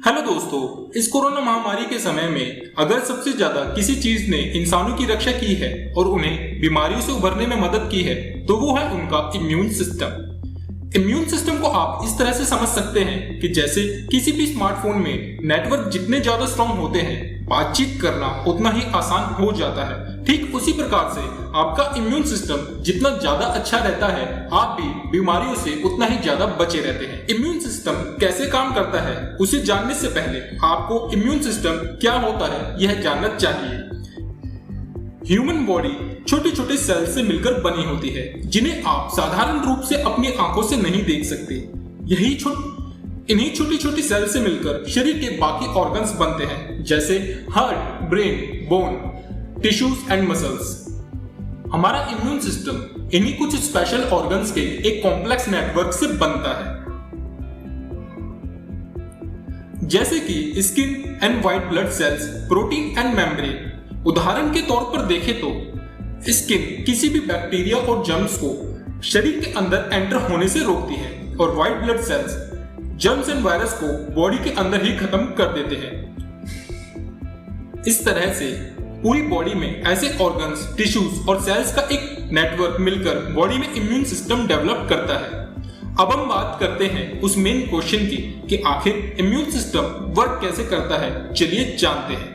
Hello दोस्तों, इस corona महामारी के समय में अगर सबसे ज्यादा किसी चीज ने इंसानों की रक्षा की है और उन्हें बीमारियों से उभरने में मदद की है तो वो है उनका इम्यून सिस्टम। इम्यून सिस्टम को आप इस तरह से समझ सकते हैं कि जैसे किसी भी स्मार्टफोन में नेटवर्क जितने ज्यादा स्ट्रांग होते हैं, बातचीत करना उतना ही आसान हो जाता है। ठीक उसी प्रकार से आपका इम्यून सिस्टम जितना ज्यादा अच्छा रहता है, आप भी बीमारियों से उतना ही ज्यादा बचे रहते हैं। इम्यून सिस्टम कैसे काम करता है उसे जानने से पहले आपको इम्यून सिस्टम क्या होता है यह जानना चाहिए। ह्यूमन बॉडी छोटे छोटे सेल से मिलकर बनी होती है जिन्हें आप साधारण रूप से अपनी आंखों से नहीं देख सकते। इन्हीं छोटी छोटी सेल से मिलकर शरीर के बाकी ऑर्गन्स बनते हैं, जैसे heart, brain, bone, tissues and muscles. हमारा इम्यून सिस्टम इन्हीं कुछ स्पेशल ऑर्गन्स के एक कॉम्प्लेक्स नेटवर्क से बनता है, जैसे कि skin and white blood cells, protein and membrane. उदाहरण के तौर पर देखें तो स्किन किसी भी बैक्टीरिया और जर्म्स को शरीर के अंदर एंटर होने से रोकती है और white blood cells germs and virus को बॉडी के अंदर ही खत्म कर देते हैं। इस तरह से पूरी बॉडी में ऐसे ऑर्गन्स, टिश्यूज और सेल्स का एक नेटवर्क मिलकर बॉडी में इम्यून सिस्टम डेवलप करता है। अब हम बात करते हैं उस मेन क्वेश्चन की कि आखिर इम्यून सिस्टम वर्क कैसे करता है। चलिए जानते हैं।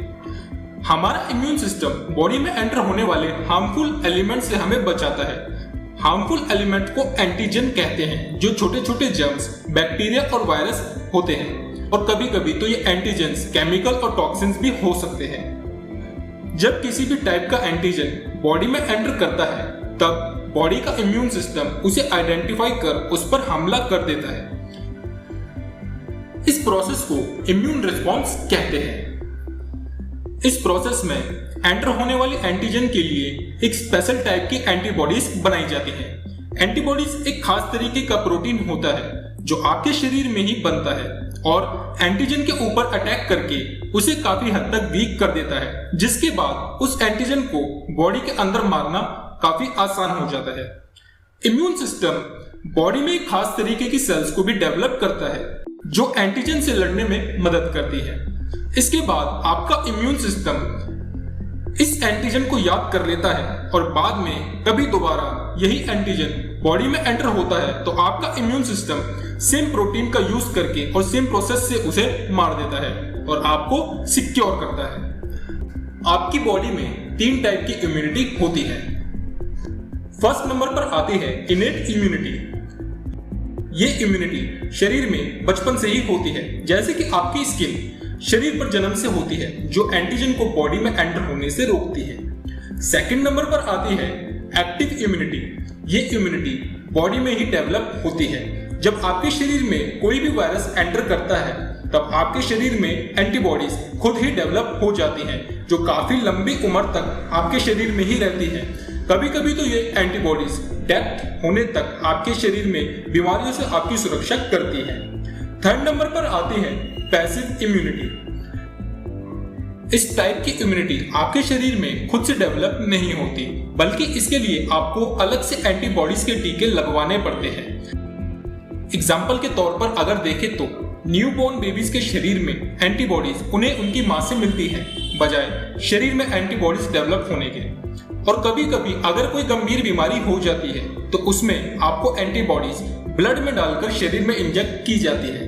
हमारा इम्यून सिस्टम बॉडी में एंटर होने वाले हार्मफुल एलिमेंट से हमें बचाता है। हार्मफुल एलिमेंट को एंटीजन कहते हैं, जो छोटे छोटे जर्म्स, बैक्टीरिया और वायरस होते हैं, और कभी कभी तो ये एंटीजेंस केमिकल और टॉक्सिन्स भी हो सकते हैं। जब किसी भी टाइप का एंटीजन बॉडी में एंटर करता है तब बॉडी का इम्यून सिस्टम उसे आइडेंटिफाई कर उस पर हमला कर देता है। इस प्रोसेस को इम्यून रिस्पॉन्स कहते हैं। इस प्रोसेस में एंटर होने वाले एंटीजन के लिए एक स्पेशल टाइप की एंटीबॉडीज बनाई जाती हैं। एंटीबॉडीज एक खास तरीके का प्रोटीन होता है जो आपके शरीर में ही बनता है और एंटीजन के ऊपर अटैक करके उसे काफी हद तक वीक कर देता है, जिसके बाद उस एंटीजन को बॉडी के अंदर मारना काफी आसान हो जाता है। इम्यून सिस्टम बॉडी में एक खास तरीके की सेल्स को भी डेवलप करता है जो एंटीजन से लड़ने में मदद करती है। इसके बाद आपका इम्यून सिस्टम इस एंटीजन को याद कर लेता है और बाद में कभी दोबारा यही एंटीजन बॉडी में एंटर होता है तो आपका इम्यून सिस्टम सेम प्रोटीन का यूज करके और सेम प्रोसेस से उसे मार देता है और आपको सिक्योर करता है। आपकी बॉडी में 3 टाइप की इम्यूनिटी होती है। फर्स्ट नंबर पर आती है इनेट इम्यूनिटी। ये इम्यूनिटी शरीर में बचपन से ही होती है, जैसे कि आपकी स्किन शरीर पर जन्म से होती है जो एंटीजन को बॉडी में एंटर होने से रोकती है। सेकंड नंबर पर आती है एक्टिव इम्यूनिटी। ये इम्यूनिटी बॉडी में ही डेवलप होती है। जब आपके शरीर में कोई भी वायरस एंटर करता है तब आपके शरीर में एंटीबॉडीज खुद ही डेवलप हो जाती हैं जो काफी लंबी उम्र तक आपके शरीर में ही रहती हैं। कभी कभी तो ये एंटीबॉडीज डेथ होने तक आपके शरीर में बीमारियों से आपकी सुरक्षा करती है। थर्ड नंबर पर आती है पैसिव इम्यूनिटी। इस टाइप की इम्यूनिटी आपके शरीर में खुद से डेवलप नहीं होती, बल्कि इसके लिए आपको अलग से एंटीबॉडीज के टीके लगवाने पड़ते हैं। एग्जाम्पल के तौर पर अगर देखें तो न्यूबॉर्न बेबीज के शरीर में एंटीबॉडीज उन्हें उनकी मां से मिलती है, बजाय शरीर में एंटीबॉडीज डेवलप होने के। और कभी कभी अगर कोई गंभीर बीमारी हो जाती है तो उसमें आपको एंटीबॉडीज ब्लड में डालकर शरीर में इंजेक्ट की जाती है।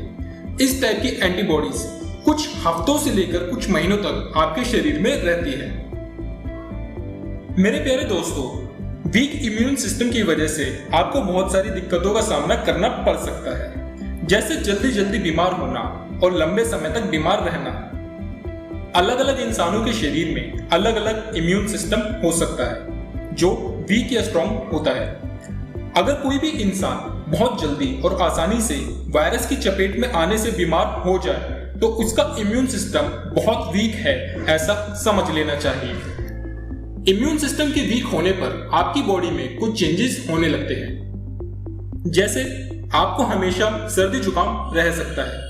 इस टाइप की एंटीबॉडीज कुछ हफ्तों से लेकर कुछ महीनों तक आपके शरीर में रहती है। मेरे प्यारे दोस्तों, वीक इम्यून सिस्टम की वजह से आपको बहुत सारी दिक्कतों का सामना करना पड़ सकता है, जैसे जल्दी जल्दी बीमार होना और लंबे समय तक बीमार रहना। अलग अलग इंसानों के शरीर में अलग अलग इम्यून सिस्टम हो सकता है जो वीक या स्ट्रॉन्ग होता है। अगर कोई भी इंसान बहुत जल्दी और आसानी से वायरस की चपेट में आने से बीमार हो जाए तो उसका इम्यून सिस्टम बहुत वीक है, ऐसा समझ लेना चाहिए। इम्यून सिस्टम के वीक होने पर आपकी बॉडी में कुछ चेंजेस होने लगते हैं, जैसे आपको हमेशा सर्दी जुकाम रह सकता है।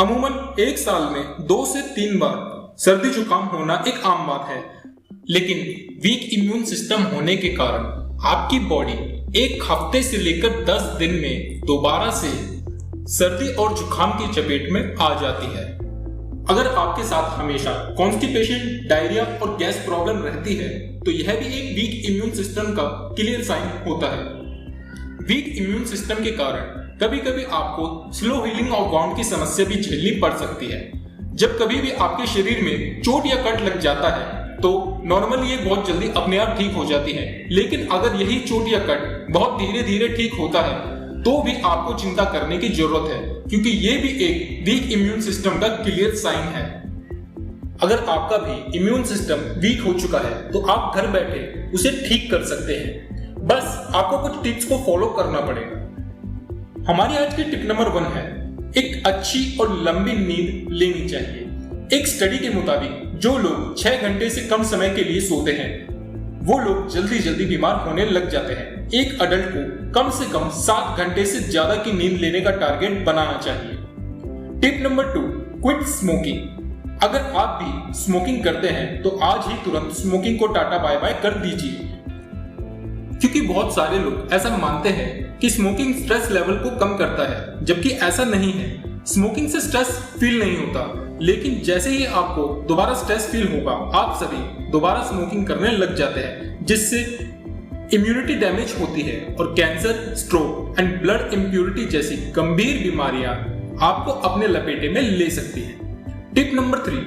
अमूमन एक साल में 2 से 3 बार सर्दी जुकाम होना एक आम बात है, लेकिन वीक इम्यून सिस्टम होने के कारण आपकी बॉडी एक हफ्ते से लेकर 10 दिन में दोबारा से सर्दी और जुकाम की चपेट में आ जाती है। अगर आपके साथ हमेशा कॉन्स्टिपेशन, डायरिया और गैस प्रॉब्लम रहती है तो यह भी एक वीक इम्यून सिस्टम का क्लियर साइन होता है। वीक इम्यून सिस्टम के कारण कभी कभी आपको स्लो हीलिंग ऑफ वाउंड की समस्या भी झेलनी पड़ सकती है। जब कभी भी आपके शरीर में चोट या कट लग जाता है तो नॉर्मली ये बहुत जल्दी अपने आप ठीक हो जाती है, लेकिन अगर यही चोट या कट बहुत धीरे धीरे ठीक होता है तो भी आपको चिंता करने की जरूरत है, क्योंकि ये भी एक वीक इम्यून सिस्टम का क्लियर साइन है। अगर आपका भी इम्यून सिस्टम वीक हो चुका है तो आप घर बैठे उसे ठीक कर सकते हैं। बस आपको कुछ टिप्स को फॉलो करना पड़ेगा। हमारी आज की टिप नंबर 1 है, एक अच्छी और लंबी नींद लेनी चाहिए। एक स्टडी के मुताबिक जो लोग 6 घंटे से कम समय के लिए सोते हैं वो लोग जल्दी जल्दी बीमार होने लग जाते हैं। एक अडल्ट को कम से कम 7 घंटे से ज्यादा की नींद लेने का टारगेट बनाना चाहिए। Tip number 2, quit smoking. अगर आप भी स्मोकिंग करते हैं तो आज ही तुरंत स्मोकिंग को टाटा बाय बाय कर दीजिए, क्योंकि बहुत सारे लोग ऐसा मानते हैं कि स्मोकिंग स्ट्रेस लेवल को कम करता है, जबकि ऐसा नहीं है। स्मोकिंग से स्ट्रेस फील नहीं होता, लेकिन जैसे ही आपको दोबारा स्ट्रेस फील होगा आप सभी दोबारा स्मोकिंग करने लग जाते हैं, जिससे इम्यूनिटी डैमेज होती है और cancer, stroke and blood impurity जैसी गंभीर बीमारियां आपको अपने लपेटे में ले सकती हैं। Tip number 3,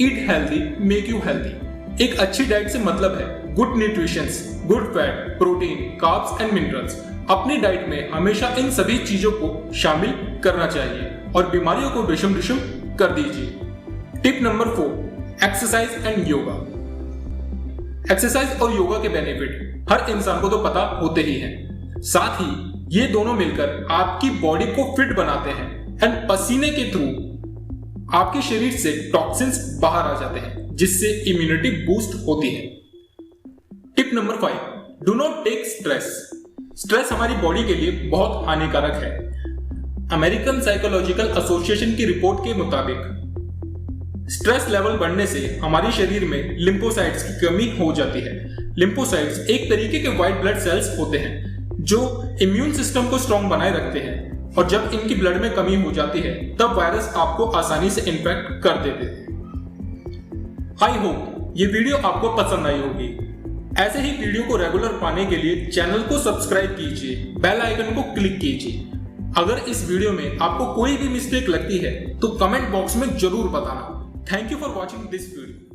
eat healthy make you healthy. एक अच्छी डाइट से मतलब है good nutrition, good fat, protein, carbs and minerals. अपनी डाइट में हमेशा इन सभी चीजों को शामिल करना चाहिए और बीमारियों को डिशम कर दीजिए। Tip number 4, exercise and yoga. Exercise और योगा के बेनिफिट हर इंसान को तो पता होते ही हैं। साथ ही ये दोनों मिलकर आपकी बॉडी को फिट बनाते हैं एंड पसीने के थ्रू आपके शरीर से टॉक्सिन्स बाहर आ जाते हैं, जिससे इम्यूनिटी बूस्ट होती है। Tip number 5, do not take stress. Stress हमारी बॉडी के लिए बहुत हानिकारक है। अमेरिकन साइकोलॉजिकल एसोसिएशन की रिपोर्ट के मुताबिक स्ट्रेस लेवल बढ़ने से हमारे शरीर में लिम्फोसाइट्स की कमी हो जाती है। लिम्फोसाइट्स एक तरीके के व्हाइट ब्लड सेल्स होते हैं जो इम्यून सिस्टम को स्ट्रॉन्ग बनाए रखते हैं, और जब इनकी ब्लड में कमी हो जाती है तब वायरस आपको आसानी से इन्फेक्ट कर देते हैं। आई होप ये वीडियो आपको पसंद आई होगी। ऐसे ही वीडियो को रेगुलर पाने के लिए चैनल को सब्सक्राइब कीजिए, बेल आइकन को क्लिक कीजिए। अगर इस वीडियो में आपको कोई भी मिस्टेक लगती है तो कमेंट बॉक्स में जरूर बताना। Thank you for watching this video.